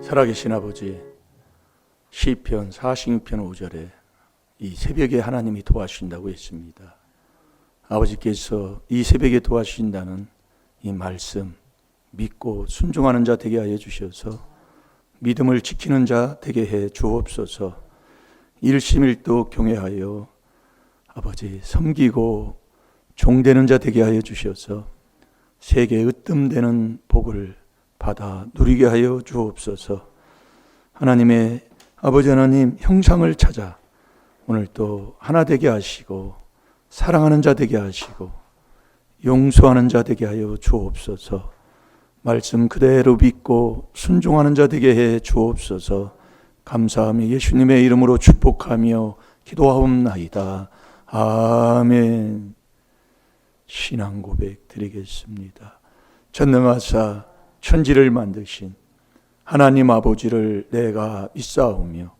살아계신 아버지, 시편 46편 5절에 이 새벽에 하나님이 도와주신다고 했습니다. 아버지께서 이 새벽에 도와주신다는 이 말씀 믿고 순종하는 자 되게 하여 주셔서 믿음을 지키는 자 되게 해 주옵소서. 일심일도 경외하여 아버지 섬기고 종되는 자 되게 하여 주셔서 세계 으뜸되는 복을 받아 누리게 하여 주옵소서. 하나님의 아버지 하나님 형상을 찾아 오늘 또 하나 되게 하시고 사랑하는 자 되게 하시고 용서하는 자 되게 하여 주옵소서. 말씀 그대로 믿고 순종하는 자 되게 해 주옵소서. 감사하며 예수님의 이름으로 축복하며 기도하옵나이다. 아멘. 신앙 고백 드리겠습니다. 전능하사 천지를 만드신 하나님 아버지를 내가 믿사오며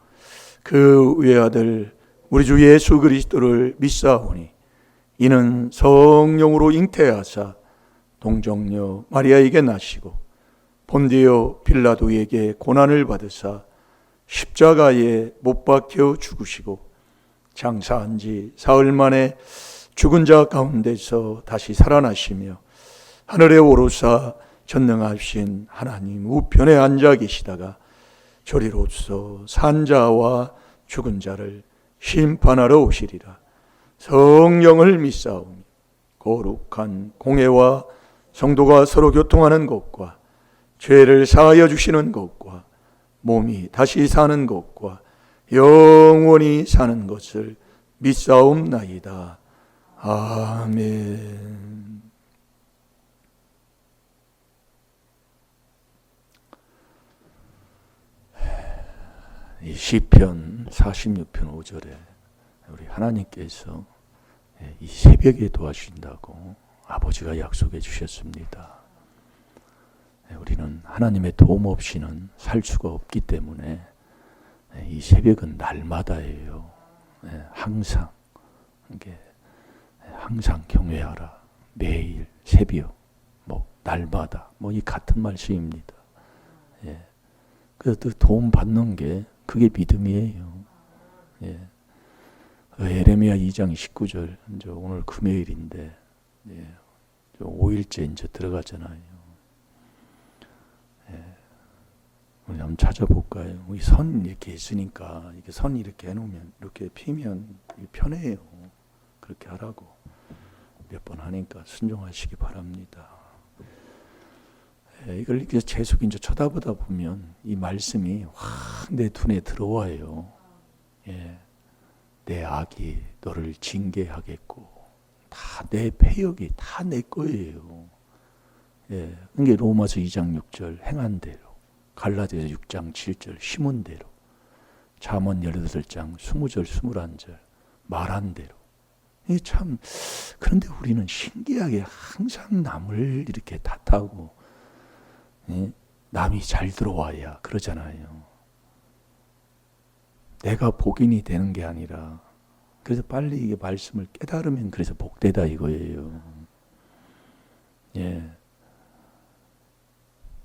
그 외아들 우리 주 예수 그리스도를 믿사오니 이는 성령으로 잉태하사 동정녀 마리아에게 나시고 본디오 빌라도에게 고난을 받으사 십자가에 못 박혀 죽으시고 장사한 지 사흘 만에 죽은 자 가운데서 다시 살아나시며 하늘에 오르사 전능하신 하나님 우편에 앉아 계시다가 저리로서 산 자와 죽은 자를 심판하러 오시리라. 성령을 믿사오며 거룩한 공회와 성도가 서로 교통하는 것과 죄를 사하여 주시는 것과 몸이 다시 사는 것과 영원히 사는 것을 믿사옵나이다. 아멘. 이 시편 46편 5절에 우리 하나님께서 이 새벽에 도와주신다고 아버지가 약속해 주셨습니다. 우리는 하나님의 도움 없이는 살 수가 없기 때문에 이 새벽은 날마다예요. 항상 항상 경외하라. 매일 새벽 날마다 이 같은 말씀입니다. 그래서 도움 받는 게 그게 믿음이에요. 에레미야 2장 19절 이제 오늘 금요일인데 5일째 이제 들어가잖아요. 우리 한번 찾아볼까요? 이 선 이렇게 있으니까 이게 선 이렇게 해놓으면 이렇게 피면 편해요. 그렇게 하라고 몇 번 하니까 순종하시기 바랍니다. 이걸 이렇게 계속 이제 쳐다보다 보면 이 말씀이 확 내 눈에 들어와요. 내 악이 너를 징계하겠고 다 내 패역이 다 내 거예요. 그게 로마서 2장 6절 행한 대로, 갈라디아서 6장 7절 심은 대로, 잠언 18장 20절 21절 말한 대로. 이게 참 그런데 우리는 신기하게 항상 남을 이렇게 탓하고 남이 잘 들어와야 그러잖아요. 내가 복인이 되는 게 아니라 그래서 빨리 이게 말씀을 깨달으면 그래서 복되다 이거예요.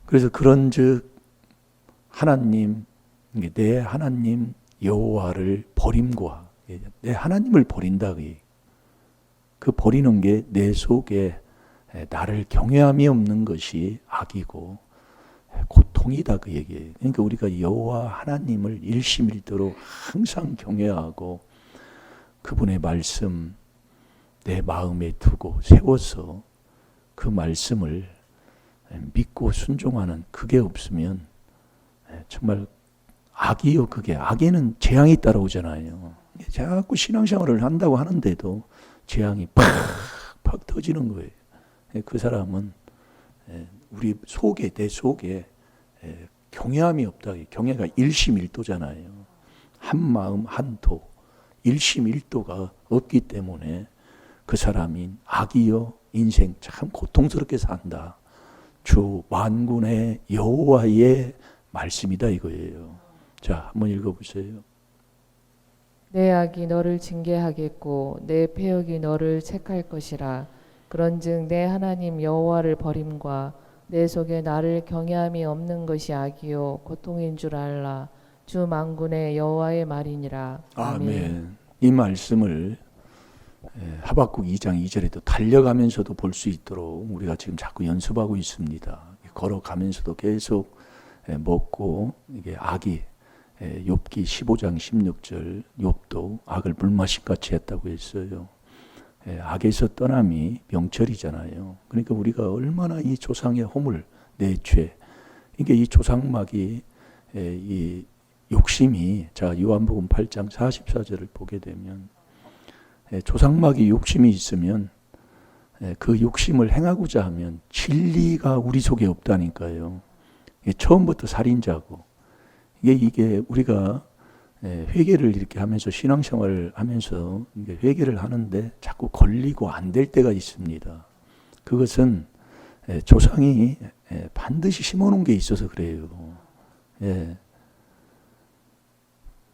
그래서 그런즉 하나님 내 하나님 여호와를 버림과 내 하나님을 버린다 그 버리는 게 내 속에 나를 경외함이 없는 것이 악이고 고통이다 그 얘기예요. 그러니까 우리가 여호와 하나님을 일심일도로 항상 경외하고 그분의 말씀 내 마음에 두고 세워서 그 말씀을 믿고 순종하는 그게 없으면 정말 악이요. 그게 악에는 재앙이 따라오잖아요. 자꾸 신앙생활을 한다고 하는데도 재앙이 팍팍 터지는 거예요. 그 사람은 우리 속에 내 속에 경외함이 없다. 경외가 일심일도잖아요. 한 마음 한토 일심일도가 없기 때문에 그 사람이 악이요 인생 참 고통스럽게 산다. 주 만군의 여호와의 말씀이다 이거예요. 자, 한번 읽어보세요. 내 악이 너를 징계하겠고 내 패역이 너를 책할 것이라. 그런즉 내 하나님 여호와를 버림과 내 속에 나를 경외함이 없는 것이 악이요 고통인 줄 알라. 주 만군의 여호와의 말이니라. 아멘. 이 말씀을 하박국 2장 2절에도 달려가면서도 볼 수 있도록 우리가 지금 자꾸 연습하고 있습니다. 걸어가면서도 계속 먹고 이게 악이 욥기 15장 16절 욥도 악을 물마신같이 했다고 했어요. 악에서 떠남이 명철이잖아요. 그러니까 우리가 얼마나 이 조상의 허물, 내 죄, 이게 이 조상막이 이 욕심이, 자 요한복음 8장 44절을 보게 되면 조상막이 욕심이 있으면 그 욕심을 행하고자 하면 진리가 우리 속에 없다니까요. 처음부터 살인자고, 이게 우리가 회개를 이렇게 하면서 신앙생활을 하면서 회개를 하는데 자꾸 걸리고 안 될 때가 있습니다. 그것은 조상이 반드시 심어놓은 게 있어서 그래요.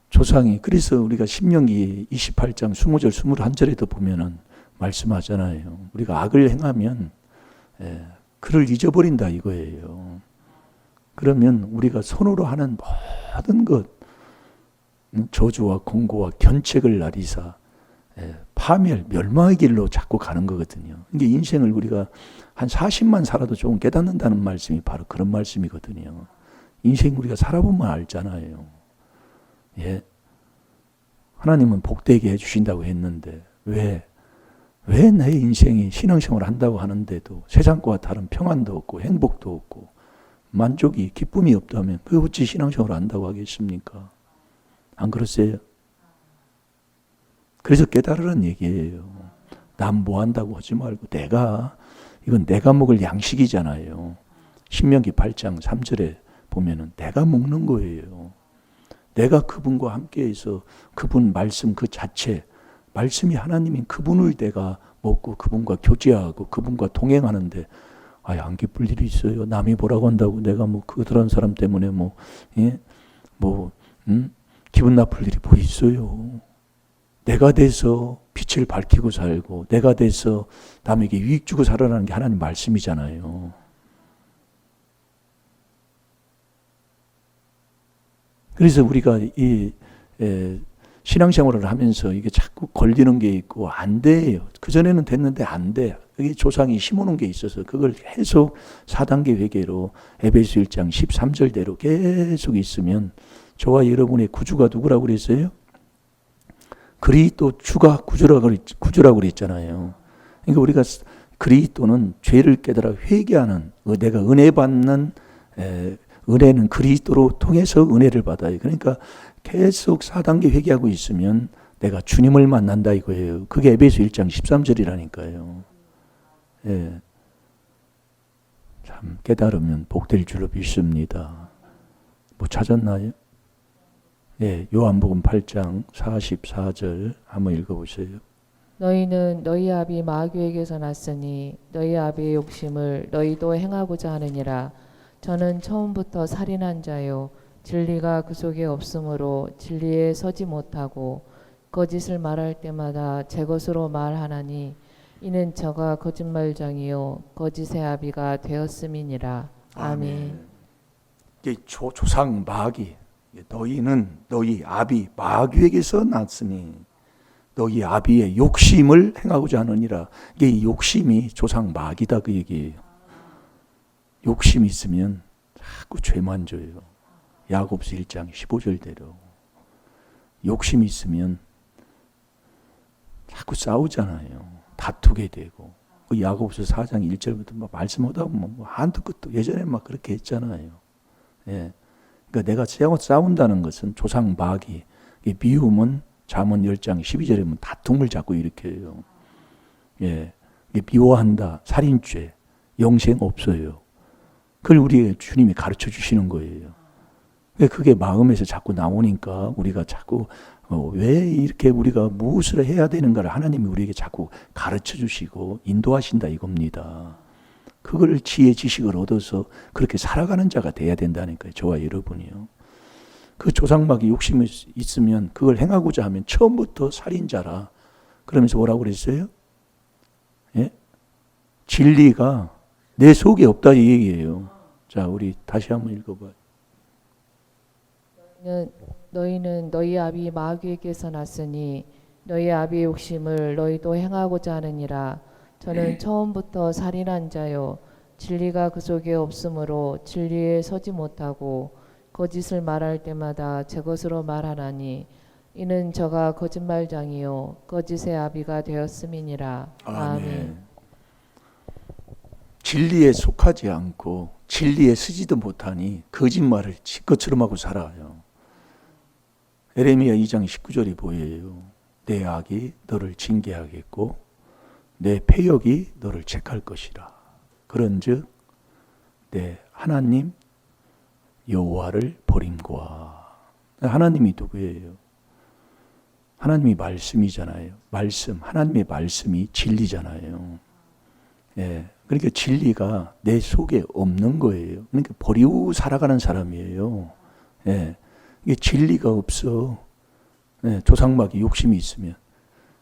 조상이, 그래서 우리가 신명기 28장 20절 21절에도 보면은 말씀하잖아요. 우리가 악을 행하면 그를 잊어버린다 이거예요. 그러면 우리가 손으로 하는 모든 것, 저주와 공고와 견책을 나리사 파멸, 멸망의 길로 자꾸 가는 거거든요. 이게 인생을 우리가 한 40만 살아도 조금 깨닫는다는 말씀이 바로 그런 말씀이거든요. 인생 우리가 살아보면 알잖아요. 하나님은 복되게 해주신다고 했는데 왜 내 인생이 신앙생활을 한다고 하는데도 세상과 다른 평안도 없고 행복도 없고 만족이, 기쁨이 없다면 그 어찌 신앙생활을 한다고 하겠습니까? 안 그러세요? 그래서 깨달으라는 얘기예요. 남 뭐 한다고 하지 말고 이건 내가 먹을 양식이잖아요. 신명기 8장 3절에 보면은 내가 먹는 거예요. 내가 그분과 함께해서 그분 말씀 그 자체, 말씀이 하나님인 그분을 내가 먹고 그분과 교제하고 그분과 동행하는데 안 기쁠 일이 있어요. 남이 뭐라고 한다고 내가 그런 사람 때문에 기분 나쁠 일이 뭐 있어요. 내가 돼서 빛을 밝히고 살고 내가 돼서 남에게 유익 주고 살아라는 게 하나님 말씀이잖아요. 그래서 우리가 이 신앙생활을 하면서 이게 자꾸 걸리는 게 있고 안 돼요. 그전에는 됐는데 안 돼. 이게 조상이 심어놓은 게 있어서 그걸 계속 4단계 회개로 에베소 1장 13절대로 계속 있으면 저와 여러분의 구주가 누구라고 그랬어요? 그리스도 주가 구주라고 그랬잖아요. 그러니까 우리가 그리스도는 죄를 깨달아 회개하는, 내가 은혜 받는, 은혜는 그리스도로 통해서 은혜를 받아요. 그러니까 계속 4단계 회개하고 있으면 내가 주님을 만난다 이거예요. 그게 에베소 1장 13절이라니까요. 참 깨달으면 복될 줄로 믿습니다. 뭐 찾았나요? 요한복음 8장 44절 한번 읽어보세요. 너희는 너희 아비 마귀에게서 났으니 너희 아비의 욕심을 너희도 행하고자 하느니라. 저는 처음부터 살인한 자요 진리가 그 속에 없으므로 진리에 서지 못하고 거짓을 말할 때마다 제 것으로 말하나니 이는 저가 거짓말장이요 거짓의 아비가 되었음이니라. 아멘. 이게 조상 마귀, 너희는 너희 아비 마귀에게서 났으니 너희 아비의 욕심을 행하고자 하느니라. 이게 욕심이 조상 마귀다 그 얘기예요. 욕심이 있으면 자꾸 죄만 져요. 야고보서 1장 15절대로 욕심이 있으면 자꾸 싸우잖아요. 다투게 되고 야고보서 4장 1절부터 말씀하다 보면 한두 끝도 예전에 그렇게 했잖아요. 그러니까 내가 싸운다는 것은 조상 마귀, 미움은 잠언 10장 12절에 보면 다툼을 자꾸 일으켜요. 미워한다, 살인죄, 영생 없어요. 그걸 우리 주님이 가르쳐 주시는 거예요. 그게 마음에서 자꾸 나오니까 우리가 자꾸 왜 이렇게 우리가 무엇을 해야 되는가를 하나님이 우리에게 자꾸 가르쳐 주시고 인도하신다 이겁니다. 그걸 지혜 지식을 얻어서 그렇게 살아가는 자가 돼야 된다니까요. 저와 여러분이요. 그 조상마귀 욕심이 있으면 그걸 행하고자 하면 처음부터 살인자라. 그러면서 뭐라고 그랬어요? 진리가 내 속에 없다 이 얘기예요. 자, 우리 다시 한번 읽어봐요. 너희는 너희 아비 마귀에게서 났으니 너희 아비의 욕심을 너희도 행하고자 하느니라. 저는 처음부터 살인한 자요 진리가 그 속에 없으므로 진리에 서지 못하고 거짓을 말할 때마다 제 것으로 말하나니 이는 저가 거짓말장이요 거짓의 아비가 되었음이니라. 아멘. 진리에 속하지 않고 진리에 서지도 못하니 거짓말을 지 것처럼 하고 살아요. 에레미야 2장 19절이 보여요. 내 악이 너를 징계하겠고 내 패역이 너를 책할 것이라. 그런즉 내 하나님 여호와를 버림과. 하나님이 누구예요? 하나님이 말씀이잖아요. 말씀, 하나님의 말씀이 진리잖아요. 예, 그러니까 진리가 내 속에 없는 거예요. 그러니까 버리고 살아가는 사람이에요. 예, 이게 진리가 없어. 예, 조상마귀 욕심이 있으면.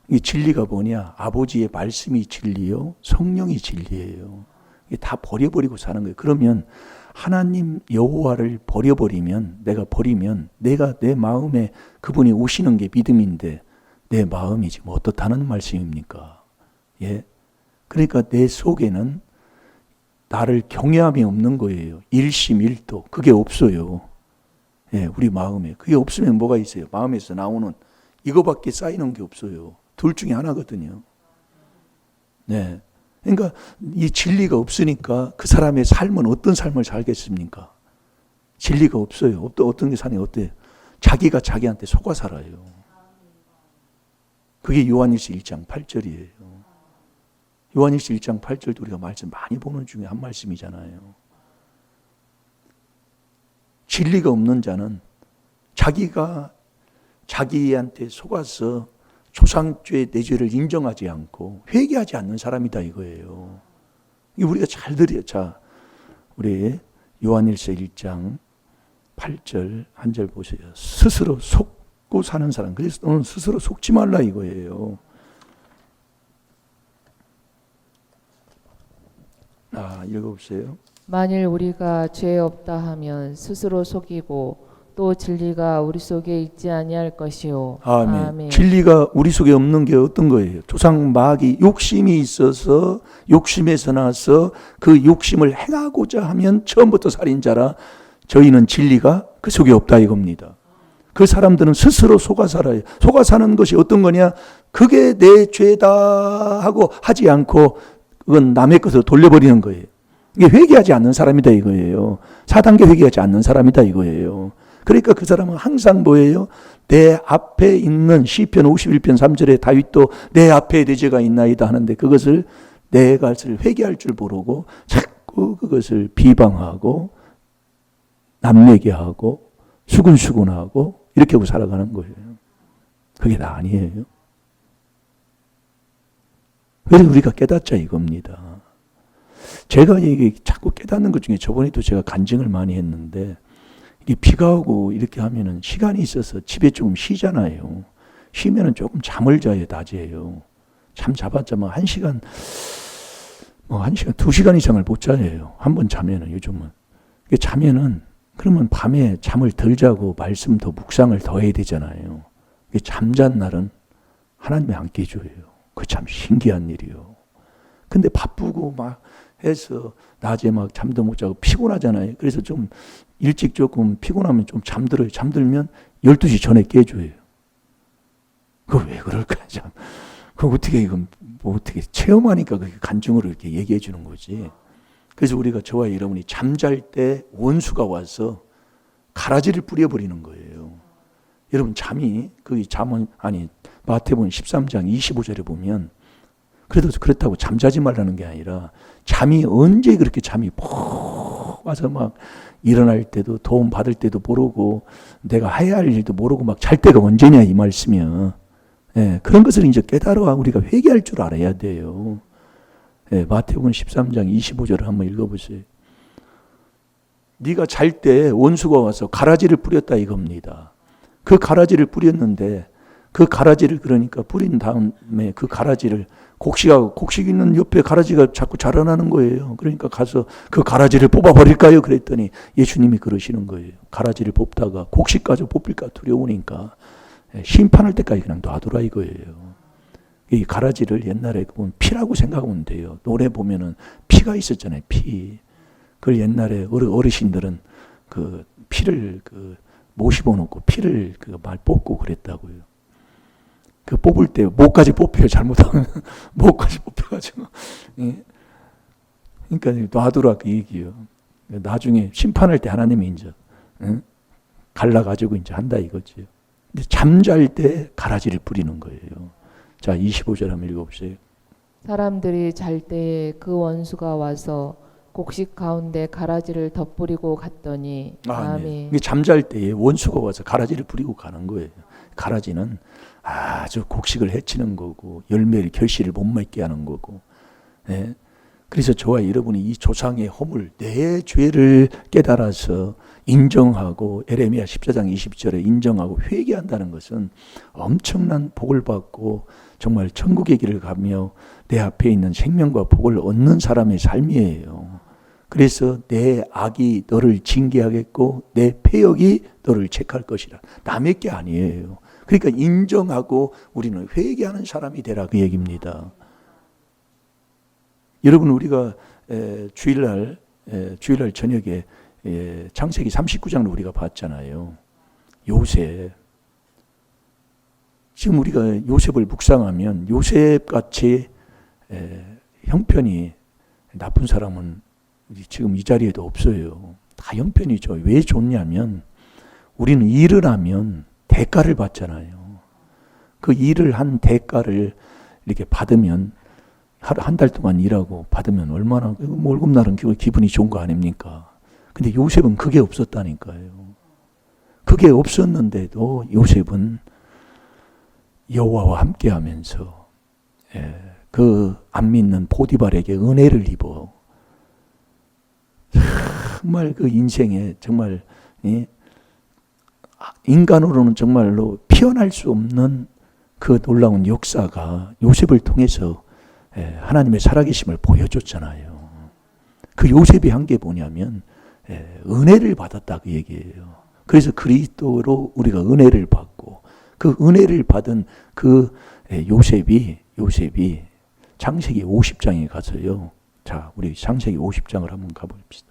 이 진리가 뭐냐? 아버지의 말씀이 진리요, 성령이 진리예요. 이게 다 버려버리고 사는 거예요. 그러면 하나님 여호와를 버려버리면, 내가 버리면 내가 내 마음에 그분이 오시는 게 믿음인데 내 마음이 지금 어떻다는 말씀입니까? 예, 그러니까 내 속에는 나를 경외함이 없는 거예요. 일심일도 그게 없어요. 예, 우리 마음에 그게 없으면 뭐가 있어요? 마음에서 나오는 이거밖에 쌓이는 게 없어요. 둘 중에 하나거든요. 네, 그러니까 이 진리가 없으니까 그 사람의 삶은 어떤 삶을 살겠습니까? 진리가 없어요. 어떤 게 사냐? 어때요? 자기가 자기한테 속아 살아요. 그게 요한일서 1장 8절이에요. 요한일서 1장 8절도 우리가 말씀 많이 보는 중에 한 말씀이잖아요. 진리가 없는 자는 자기가 자기한테 속아서 조상죄 내 죄를 인정하지 않고 회개하지 않는 사람이다 이거예요. 이게 우리가 잘 들어요. 자, 우리 요한일서 1장 8절 한 절 보세요. 스스로 속고 사는 사람. 그래서 너는 스스로 속지 말라 이거예요. 읽어보세요. 만일 우리가 죄 없다 하면 스스로 속이고 또 진리가 우리 속에 있지 아니할 것이요. 아멘. 아멘. 진리가 우리 속에 없는 게 어떤 거예요? 조상 마귀 욕심이 있어서 욕심에서 나서 그 욕심을 행하고자 하면 처음부터 살인자라. 저희는 진리가 그 속에 없다 이겁니다. 그 사람들은 스스로 속아 살아요. 속아 사는 것이 어떤 거냐? 그게 내 죄다 하고 하지 않고 그건 남의 것으로 돌려버리는 거예요. 이게 회개하지 않는 사람이다 이거예요. 4단계 회개하지 않는 사람이다 이거예요. 그러니까 그 사람은 항상 뭐예요? 내 앞에 있는 시편 51편 3절에 다윗도 내 앞에 내 죄가 있나이다 하는데 그것을 내가 회개할 줄 모르고 자꾸 그것을 비방하고 남얘기하고 수근수근하고 이렇게 하고 살아가는 거예요. 그게 다 아니에요. 그래서 우리가 깨닫자 이겁니다. 제가 이게 자꾸 깨닫는 것 중에 저번에도 제가 간증을 많이 했는데 이게 비가 오고 이렇게 하면은 시간이 있어서 집에 조금 쉬잖아요. 쉬면은 조금 잠을 자요, 낮에요. 잠 잡았자 뭐 1시간, 2시간 이상을 못 자요. 한 번 자면은 요즘은. 자면은 그러면 밤에 잠을 덜 자고 말씀 더 묵상을 더 해야 되잖아요. 잠잔 날은 하나님이 안 깨줘요. 그거 참 신기한 일이요. 근데 바쁘고 막 해서 낮에 막 잠도 못 자고 피곤하잖아요. 그래서 좀 일찍 조금 피곤하면 좀 잠들어요. 잠들면 12시 전에 깨줘요. 그거 왜 그럴까 참. 그거 어떻게 이건 뭐 어떻게 체험하니까 그게 간증으로 이렇게 얘기해 주는 거지. 그래서 우리가 저와 여러분이 잠잘 때 원수가 와서 가라지를 뿌려버리는 거예요. 여러분 잠이 그 잠은 아니 마태복음 13장 25절에 보면 그래도 그렇다고 잠자지 말라는 게 아니라 잠이 언제 그렇게 잠이 푹 와서 막 일어날 때도 도움 받을 때도 모르고 내가 해야 할 일도 모르고 막 잘 때가 언제냐 이 말씀이야. 예, 그런 것을 이제 깨달아 우리가 회개할 줄 알아야 돼요. 예, 마태복음 13장 25절을 한번 읽어보세요. 네가 잘 때 원수가 와서 가라지를 뿌렸다 이겁니다. 그 가라지를 뿌렸는데 그 가라지를 그러니까 뿌린 다음에 그 가라지를 곡식 있는 옆에 가라지가 자꾸 자라나는 거예요. 그러니까 가서 그 가라지를 뽑아버릴까요? 그랬더니 예수님이 그러시는 거예요. 가라지를 뽑다가 곡식까지 뽑힐까 두려우니까 심판할 때까지 그냥 놔두라 이거예요. 이 가라지를 옛날에 보면 피라고 생각하면 돼요. 노래 보면은 피가 있었잖아요. 피. 그걸 옛날에 어르신들은 그 피를 모시고 놓고 피를 말 뽑고 그랬다고요. 그 뽑을 때 목까지 뽑혀요. 잘못하면 목까지 뽑혀가지고. 예. 그러니까 놔두라 그 얘기예요. 나중에 심판할 때 하나님이 이제 갈라가지고 이제 한다 이거지요. 근데 잠잘 때 가라지를 뿌리는 거예요. 자, 25절 한번 읽어보세요. 사람들이 잘 때에 그 원수가 와서 곡식 가운데 가라지를 덧뿌리고 갔더니 네. 이게 잠잘 때에 원수가 와서 가라지를 뿌리고 가는 거예요. 가라지는 아주 곡식을 해치는 거고 열매를 결실을 못 맺게 하는 거고. 예. 그래서 저와 여러분이 이 조상의 허물, 내 죄를 깨달아서 인정하고 에레미야 14장 20절에 인정하고 회개한다는 것은 엄청난 복을 받고 정말 천국의 길을 가며 내 앞에 있는 생명과 복을 얻는 사람의 삶이에요. 그래서 내 악이 너를 징계하겠고 내 패역이 너를 책할 것이라. 남의 게 아니에요. 그러니까 인정하고 우리는 회개하는 사람이 되라 그 얘기입니다. 여러분 우리가 주일날 저녁에 창세기 39장을 우리가 봤잖아요. 요셉. 지금 우리가 요셉을 묵상하면 요셉같이 형편이 나쁜 사람은 지금 이 자리에도 없어요. 다 형편이죠. 왜 좋냐면 우리는 일을 하면 대가를 받잖아요. 그 일을 한 대가를 이렇게 받으면 한 달 동안 일하고 받으면 얼마나 월급날은 기분이 좋은 거 아닙니까? 근데 요셉은 그게 없었다니까요. 그게 없었는데도 요셉은 여호와와 함께하면서 그 안 믿는 보디발에게 은혜를 입어 정말 그 인생에 정말 인간으로는 정말로 피어날 수 없는 그 놀라운 역사가 요셉을 통해서 하나님의 살아계심을 보여줬잖아요. 그 요셉이 한 게 뭐냐면 은혜를 받았다 그 얘기예요. 그래서 그리스도로 우리가 은혜를 받고 그 은혜를 받은 그 요셉이 창세기 50장에 가서요. 자, 우리 창세기 50장을 한번 가봅시다.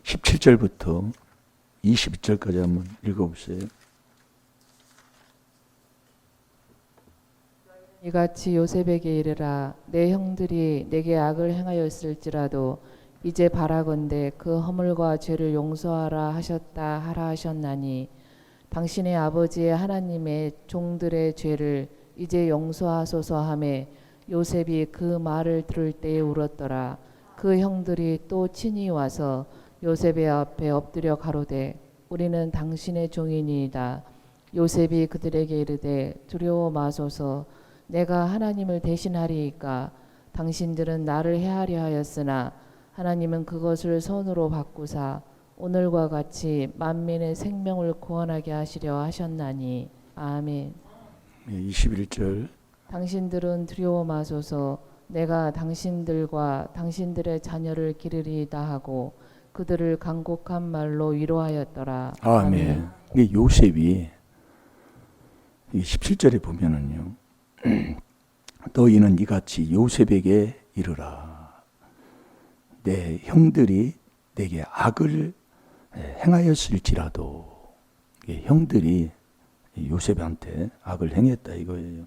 (17절부터) 22절까지 한번 읽어보세요. 이같이 요셉에게 이르라. 내 형들이 내게 악을 행하였을지라도 이제 바라건대 그 허물과 죄를 용서하라 하셨다 하라 하셨나니 당신의 아버지의 하나님의 종들의 죄를 이제 용서하소서 하매 요셉이 그 말을 들을 때에 울었더라. 그 형들이 또 친히 와서 요셉의 앞에 엎드려 가로되 우리는 당신의 종이니이다. 요셉이 그들에게 이르되 두려워 마소서. 내가 하나님을 대신하리이까. 당신들은 나를 해하려 하였으나 하나님은 그것을 선으로 바꾸사 오늘과 같이 만민의 생명을 구원하게 하시려 하셨나니. 아멘. 21절. 당신들은 두려워 마소서. 내가 당신들과 당신들의 자녀를 기르리이다 하고 그들을 간곡한 말로 위로하였더라. 아멘. 이게 요셉이 17절에 보면은요. 너희는 이같이 요셉에게 이르라. 내 형들이 내게 악을 행하였을지라도, 형들이 요셉한테 악을 행했다 이거예요.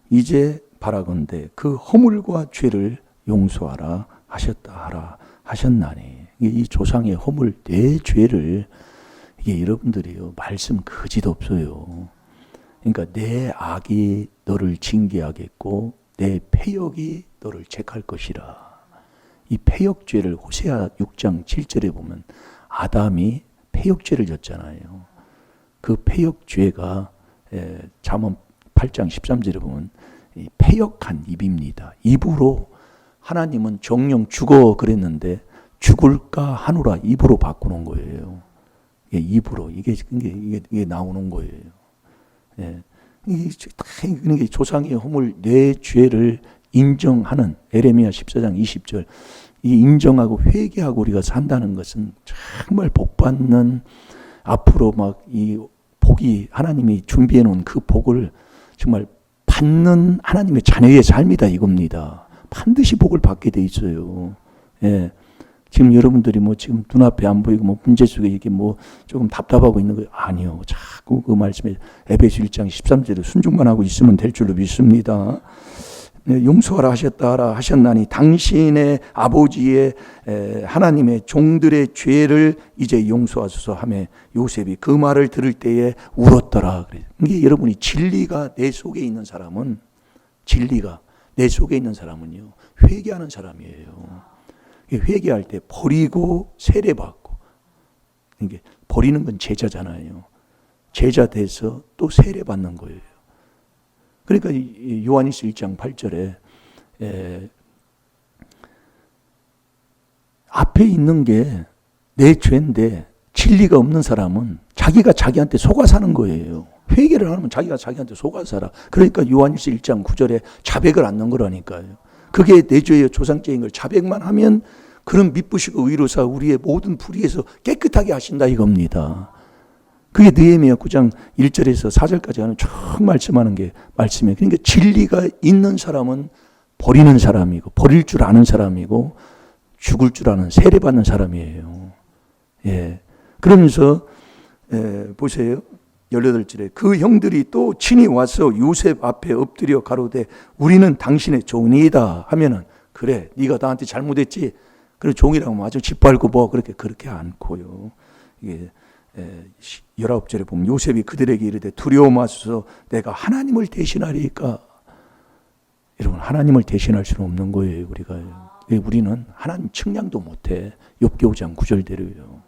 이제 바라건대 그 허물과 죄를 용서하라 하셨다 하라 하셨나니. 이 조상의 허물 내 죄를 이게 여러분들이요 말씀 거짓 없어요. 그러니까 내 악이 너를 징계하겠고 내 패역이 너를 책할 것이라. 이 패역죄를 호세아 6장 7절에 보면 아담이 패역죄를 졌잖아요. 그 패역죄가 잠언 8장 13절에 보면 이 패역한 입입니다. 입으로 하나님은 정령 죽어 그랬는데 죽을까 하노라 입으로 바꾸는 거예요. 입으로 이게 나오는 거예요. 예. 이게 조상의 허물 내 죄를 인정하는 에레미야 14장 20절 이 인정하고 회개하고 우리가 산다는 것은 정말 복받는 앞으로 막 이 복이 하나님이 준비해 놓은 그 복을 정말 받는 하나님의 자녀의 삶이다 이겁니다. 반드시 복을 받게 돼 있어요. 예. 지금 여러분들이 뭐 지금 눈앞에 안 보이고 뭐 문제 속에 이게 뭐 조금 답답하고 있는 거 아니요. 자꾸 그 말씀에 에베소 1장 13절에 순종만 하고 있으면 될 줄로 믿습니다. 용서하라 하셨다라 하셨나니 당신의 아버지의 하나님의 종들의 죄를 이제 용서하소서 하며 요셉이 그 말을 들을 때에 울었더라. 이게 여러분이 진리가 내 속에 있는 사람은 진리가 내 속에 있는 사람은요 회개하는 사람이에요. 회개할 때 버리고 세례받고 이게 버리는 건 제자잖아요. 제자 돼서 또 세례받는 거예요. 그러니까 요한일서 1장 8절에 앞에 있는 게 내 죄인데 진리가 없는 사람은 자기가 자기한테 속아 사는 거예요. 회개를 안 하면 자기가 자기한테 속아 살아. 그러니까 요한일서 1장 9절에 자백을 않는 거라니까요. 그게 내 죄의 조상죄인 걸 자백만 하면 그런 미쁘시고 의로사 우리의 모든 불의에서 깨끗하게 하신다 이겁니다. 그게 느헤미야 9장 1절에서 4절까지 하는 쭉 말씀하는 게 말씀이에요. 그러니까 진리가 있는 사람은 버리는 사람이고 버릴 줄 아는 사람이고 죽을 줄 아는 세례받는 사람이에요. 예. 그러면서 보세요. 18절에 그 형들이 또 친히 와서 요셉 앞에 엎드려 가로되 우리는 당신의 종이다 하면은 그래 네가 나한테 잘못했지 그래 종이라고 마저 짓밟고 뭐 그렇게 않고요. 이게 19절에 보면 요셉이 그들에게 이르되 두려워 마소서 내가 하나님을 대신하리까. 여러분 하나님을 대신할 수는 없는 거예요. 우리는 하나님 측량도 못해. 욥기 5장 9절대로요.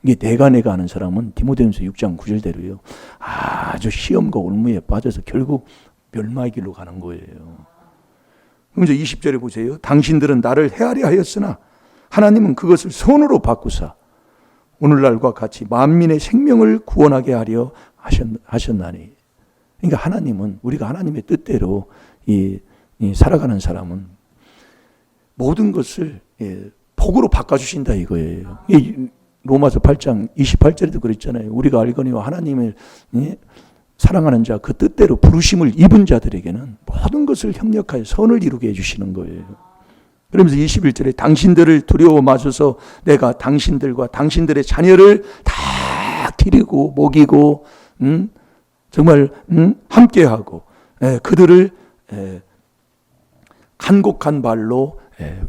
이게 내가 하는 사람은 디모데전서 6장 9절대로요. 아주 시험과 올무에 빠져서 결국 멸망의 길로 가는 거예요. 그러면서 20절에 보세요. 당신들은 나를 헤아려 하였으나 하나님은 그것을 선으로 바꾸사 오늘날과 같이 만민의 생명을 구원하게 하려 하셨나니. 그러니까 하나님은 우리가 하나님의 뜻대로 살아가는 사람은 모든 것을 복으로 바꿔주신다 이거예요. 로마서 8장 28절에도 그랬잖아요. 우리가 알거니와 하나님을 사랑하는 자 그 뜻대로 부르심을 입은 자들에게는 모든 것을 협력하여 선을 이루게 해주시는 거예요. 그러면서 21절에 당신들을 두려워 마셔서 내가 당신들과 당신들의 자녀를 다 기르고 먹이고 정말 함께하고 그들을 간곡한 발로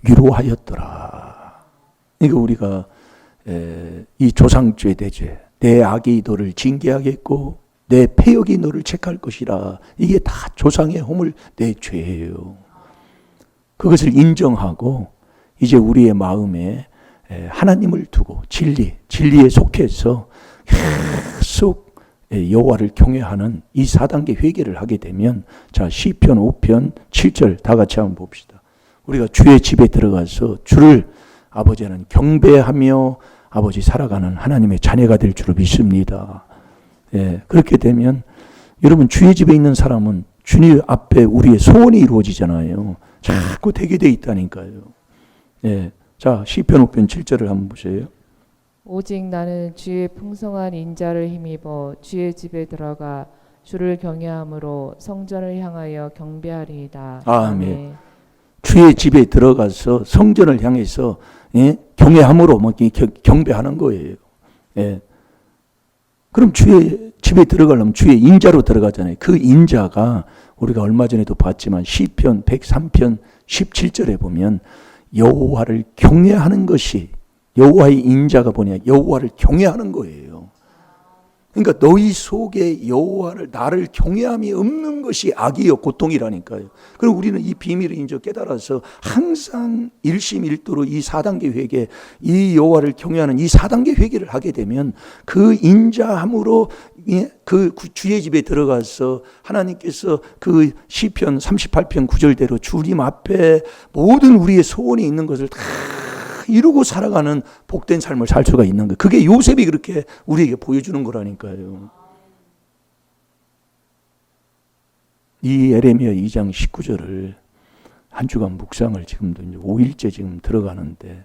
위로하였더라. 그러니까 우리가 이 조상죄 대죄 내 악이 너를 징계하겠고 내 패역이 너를 책할 것이라. 이게 다 조상의 허물 내 죄예요. 그것을 인정하고 이제 우리의 마음에 하나님을 두고 진리에 속해서 계속 여호와를 경외하는 이 4단계 회개를 하게 되면 자 시편 5편 7절 다 같이 한번 봅시다. 우리가 주의 집에 들어가서 주를 아버지는 경배하며 아버지 살아가는 하나님의 자녀가 될 줄을 믿습니다. 그렇게 되면 여러분 주의 집에 있는 사람은 주님 앞에 우리의 소원이 이루어지잖아요. 자꾸 되게 돼 있다니까요. 자 시편 5편 7절을 한번 보세요. 오직 나는 주의 풍성한 인자를 힘입어 주의 집에 들어가 주를 경외함으로 성전을 향하여 경배하리이다. 아멘. 주의 집에 들어가서 성전을 향해서 경외함으로 경배하는 거예요. 그럼 주의 집에 들어가려면 주의 인자로 들어가잖아요. 그 인자가 우리가 얼마 전에도 봤지만 시편 103편 17절에 보면 여호와를 경외하는 것이 여호와의 인자가 뭐냐? 여호와를 경외하는 거예요. 그러니까 너희 속에 여호와를 나를 경외함이 없는 것이 악이요 고통이라니까요. 그리고 우리는 이 비밀을 인저 깨달아서 항상 일심일도로 이 4단계 회개, 이 여호와를 경외하는 이 4단계 회개를 하게 되면 그 인자함으로 그 주의 집에 들어가서 하나님께서 그 시편 38편 9절대로 주님 앞에 모든 우리의 소원이 있는 것을 다 이루고 살아가는 복된 삶을 살 수가 있는 거예요. 그게 요셉이 그렇게 우리에게 보여주는 거라니까요. 이 에레미야 2장 19절을 한 주간 묵상을 지금도 이제 5일째 지금 들어가는데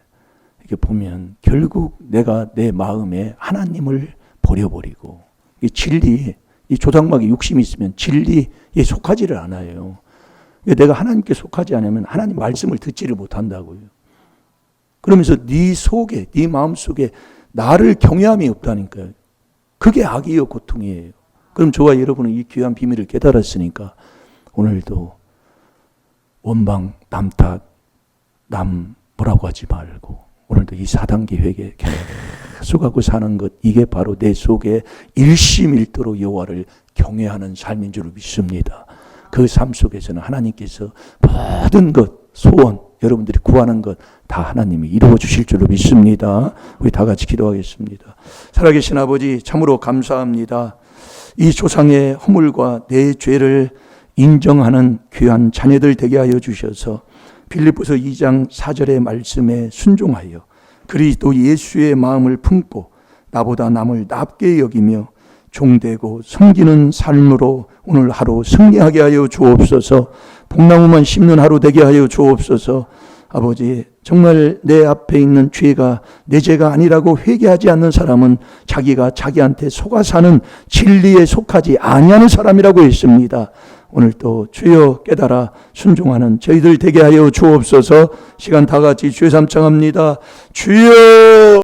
이렇게 보면 결국 내가 내 마음에 하나님을 버려버리고 이 진리, 이 조상막에 욕심이 있으면 진리에 속하지를 않아요. 내가 하나님께 속하지 않으면 하나님 말씀을 듣지를 못한다고요. 그러면서 네 속에, 네 마음속에 나를 경외함이 없다니까요. 그게 악이요 고통이에요. 그럼 저와 여러분은 이 귀한 비밀을 깨달았으니까 오늘도 원방, 남 탓, 남 뭐라고 하지 말고 오늘도 이 4단계 회개 계속하고 사는 것, 이게 바로 내 속에 일심일도로 여호와를 경외하는 삶인 줄 믿습니다. 그 삶 속에서는 하나님께서 모든 것, 소원, 여러분들이 구하는 것 다 하나님이 이루어 주실 줄로 믿습니다. 우리 다 같이 기도하겠습니다. 살아계신 아버지, 참으로 감사합니다. 이 조상의 허물과 내 죄를 인정하는 귀한 자녀들 되게 하여 주셔서 빌립보서 2장 4절의 말씀에 순종하여 그리스도 예수의 마음을 품고 나보다 남을 납게 여기며 종되고 섬기는 삶으로 오늘 하루 승리하게 하여 주옵소서. 복나무만 심는 하루 되게 하여 주옵소서. 아버지, 정말 내 앞에 있는 죄가 내 죄가 아니라고 회개하지 않는 사람은 자기가 자기한테 속아 사는 진리에 속하지 아니하는 사람이라고 했습니다. 오늘 또 주여 깨달아 순종하는 저희들 되게 하여 주옵소서. 시간 다 같이 주여 삼창합니다. 주여.